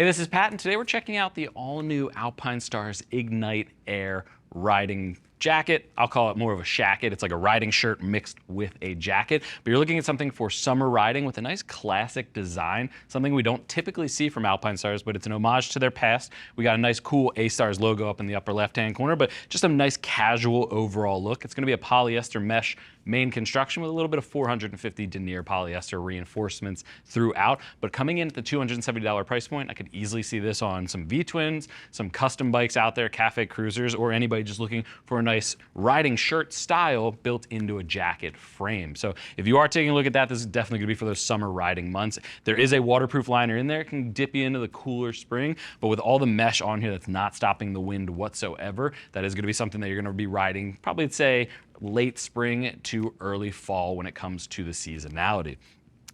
Hey, this is Pat, and today we're checking out the all-new Alpinestars Ignite Air riding jacket. I'll call it more of a shacket. It's like a riding shirt mixed with a jacket, but you're looking at something for summer riding with a nice classic design, something we don't typically see from Alpinestars, but it's an homage to their past. We got a nice cool A-Stars logo up in the upper left-hand corner, but just a nice casual overall look. It's going to be a polyester mesh main construction with a little bit of 450 denier polyester reinforcements throughout, but coming in at the $270 price point, I could easily see this on some V-twins, some custom bikes out there, cafe cruisers, or anybody just looking for a nice riding shirt style built into a jacket frame. So if you are taking a look at that, this is definitely going to be for those summer riding months. There is a waterproof liner in there. It can dip you into the cooler spring, but with all the mesh on here that's not stopping the wind whatsoever, that is going to be something that you're going to be riding probably, say, late spring to early fall when it comes to the seasonality.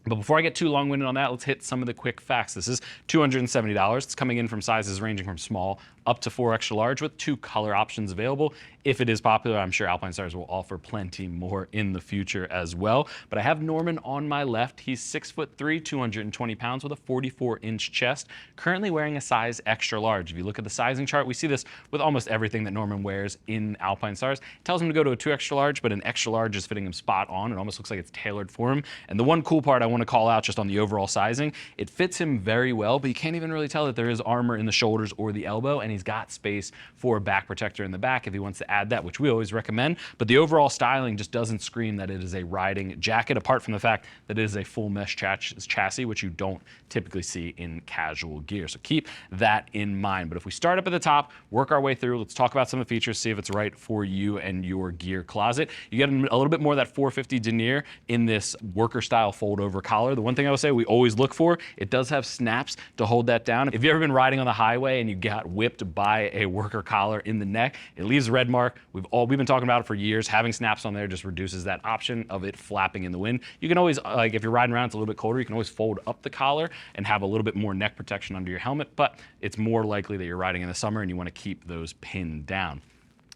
But before I get too long-winded on that, let's hit some of the quick facts. This is $270. It's coming in from sizes ranging from small up to 4 extra large with 2 color options available. If it is popular, I'm sure Alpinestars will offer plenty more in the future as well. But I have Norman on my left. He's 6'3", 220 pounds with a 44-inch chest, currently wearing a size extra large. If you look at the sizing chart, we see this with almost everything that Norman wears in Alpinestars. It tells him to go to a 2 extra large, but an extra large is fitting him spot on. It almost looks like it's tailored for him. And the one cool part I want to call out just on the overall sizing, it fits him very well, but you can't even really tell that there is armor in the shoulders or the elbow, and he's got space for a back protector in the back if he wants to add that, which we always recommend. But the overall styling just doesn't scream that it is a riding jacket, apart from the fact that it is a full mesh chassis, which you don't typically see in casual gear. So keep that in mind. But if we start up at the top, work our way through, let's talk about some of the features, see if it's right for you and your gear closet. You get a little bit more of that 450 denier in this worker style fold over collar. The one thing I would say we always look for, it does have snaps to hold that down. If you've ever been riding on the highway and you got whipped by a worker collar in the neck, it leaves a red mark. We've been talking about it for years. Having snaps on there just reduces that option of it flapping in the wind. You can always, like if you're riding around, it's a little bit colder, you can always fold up the collar and have a little bit more neck protection under your helmet, but it's more likely that you're riding in the summer and you want to keep those pinned down.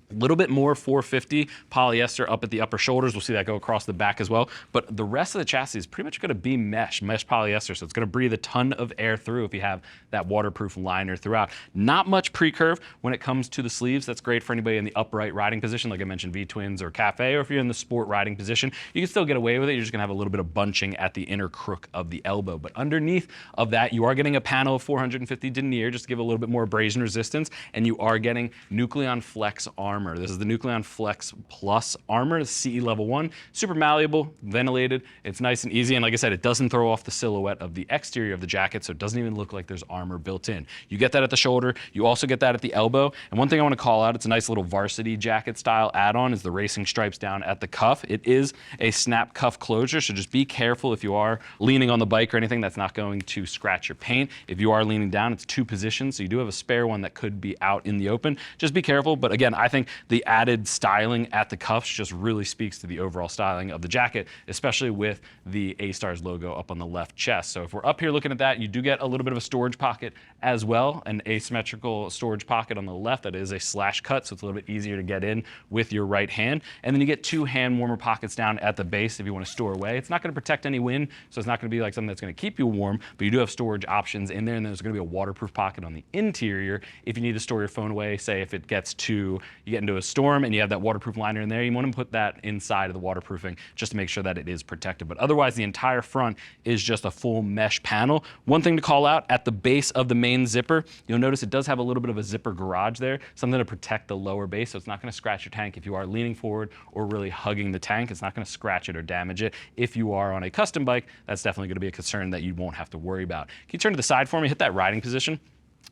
A little bit more 450 polyester up at the upper shoulders. We'll see that go across the back as well. But the rest of the chassis is pretty much going to be mesh polyester. So it's going to breathe a ton of air through if you have that waterproof liner throughout. Not much pre-curve when it comes to the sleeves. That's great for anybody in the upright riding position, like I mentioned, V-twins or cafe, or if you're in the sport riding position, you can still get away with it. You're just going to have a little bit of bunching at the inner crook of the elbow. But underneath of that, you are getting a panel of 450 denier just to give a little bit more abrasion resistance, and you are getting Nucleon Flex armor. This is the Nucleon Flex Plus armor, CE level 1, super malleable, ventilated. It's nice and easy, and like I said, it doesn't throw off the silhouette of the exterior of the jacket, so it doesn't even look like there's armor built in. You get that at the shoulder, you also get that at the elbow, and one thing I want to call out, it's a nice little varsity jacket style add-on, is the racing stripes down at the cuff. It is a snap cuff closure, so just be careful if you are leaning on the bike or anything, that's not going to scratch your paint. If you are leaning down, it's 2 positions, so you do have a spare one that could be out in the open. Just be careful, but again, I think the added styling at the cuffs just really speaks to the overall styling of the jacket, especially with the A-Stars logo up on the left chest. So if we're up here looking at that, you do get a little bit of a storage pocket as well, an asymmetrical storage pocket on the left that is a slash cut, so it's a little bit easier to get in with your right hand. And then you get 2 hand warmer pockets down at the base if you want to store away. It's not going to protect any wind, so it's not going to be like something that's going to keep you warm, but you do have storage options in there, and there's going to be a waterproof pocket on the interior if you need to store your phone away. Say if it gets you get into a storm and you have that waterproof liner in there, you want to put that inside of the waterproofing just to make sure that it is protected. But otherwise, the entire front is just a full mesh panel. One thing to call out, at the base of the main zipper, you'll notice it does have a little bit of a zipper garage there, something to protect the lower base, so it's not going to scratch your tank if you are leaning forward or really hugging the tank. It's not going to scratch it or damage it. If you are on a custom bike, that's definitely going to be a concern that you won't have to worry about. Can you turn to the side for me, hit that riding position?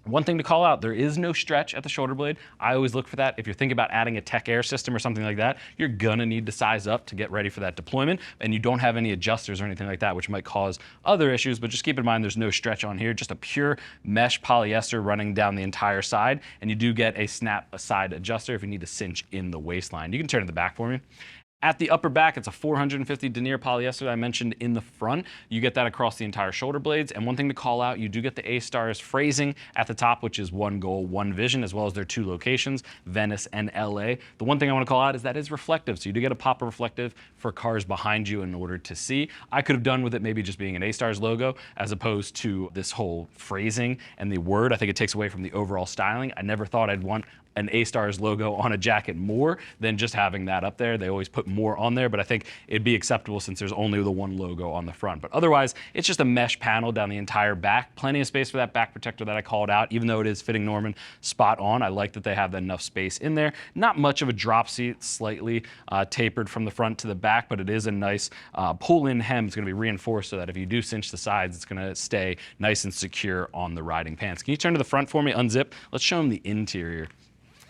One thing to call out, there is no stretch at the shoulder blade. I always look for that. If you're thinking about adding a Tech Air system or something like that, you're gonna need to size up to get ready for that deployment, and you don't have any adjusters or anything like that, which might cause other issues, but just keep in mind there's no stretch on here, just a pure mesh polyester running down the entire side, and you do get a snap side adjuster if you need to cinch in the waistline. You can turn to the back for me. At the upper back, it's a 450 denier polyester that I mentioned in the front. You get that across the entire shoulder blades. And one thing to call out, you do get the A-Stars phrasing at the top, which is one goal, one vision, as well as their 2 locations, Venice and LA. The one thing I want to call out is that is reflective. So you do get a pop of reflective for cars behind you in order to see. I could have done with it maybe just being an A-Stars logo as opposed to this whole phrasing and the word. I think it takes away from the overall styling. I never thought I'd want an A-Stars logo on a jacket more than just having that up there. They always put more on there, but I think it'd be acceptable since there's only the one logo on the front. But otherwise, it's just a mesh panel down the entire back. Plenty of space for that back protector that I called out, even though it is fitting Norman spot on. I like that they have enough space in there. Not much of a drop seat, slightly tapered from the front to the back, but it is a nice pull-in hem. It's gonna be reinforced so that if you do cinch the sides, it's gonna stay nice and secure on the riding pants. Can you turn to the front for me, unzip? Let's show them the interior.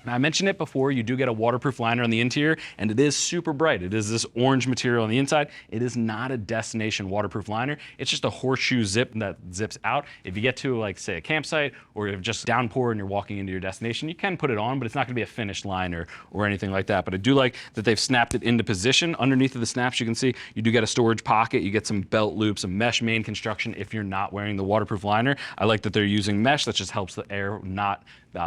Now, I mentioned it before, you do get a waterproof liner on the interior, and it is super bright. It is this orange material on the inside. It is not a destination waterproof liner. It's just a horseshoe zip that zips out. If you get to, like, say, a campsite, or if just downpour and you're walking into your destination, you can put it on, but it's not gonna be a finished liner or anything like that. But I do like that they've snapped it into position. Underneath of the snaps, you can see you do get a storage pocket. You get some belt loops, some mesh main construction if you're not wearing the waterproof liner. I like that they're using mesh. That just helps the air not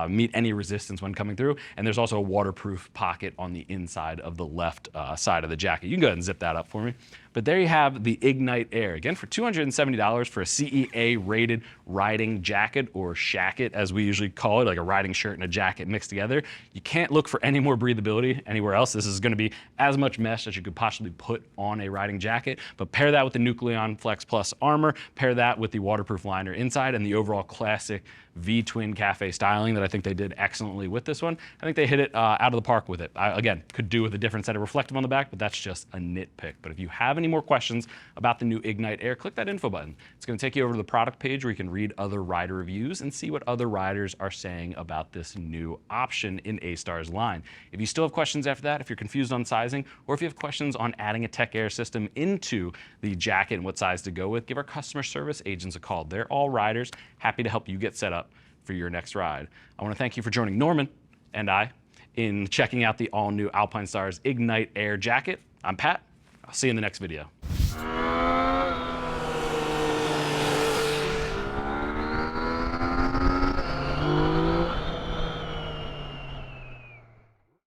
meet any resistance when coming through. And there's also a waterproof pocket on the inside of the left side of the jacket. You can go ahead and zip that up for me. But there you have the Ignite Air. Again, for $270 for a CEA rated riding jacket, or shacket as we usually call it, like a riding shirt and a jacket mixed together. You can't look for any more breathability anywhere else. This is gonna be as much mesh as you could possibly put on a riding jacket, but pair that with the Nucleon Flex Plus armor, pair that with the waterproof liner inside, and the overall classic V-twin cafe styling that I think they did excellently with this one. I think they hit it out of the park with it. Again, could do with a different set of reflective on the back, but that's just a nitpick. But if you have any more questions about the new Ignite Air, click that info button. It's gonna take you over to the product page where you can read other rider reviews and see what other riders are saying about this new option in A-Star's line. If you still have questions after that, if you're confused on sizing, or if you have questions on adding a Tech Air system into the jacket and what size to go with, give our customer service agents a call. They're all riders, happy to help you get set up for your next ride. I want to thank you for joining Norman and I in checking out the all-new Alpinestars Ignite Air jacket. I'm Pat. I'll see you in the next video.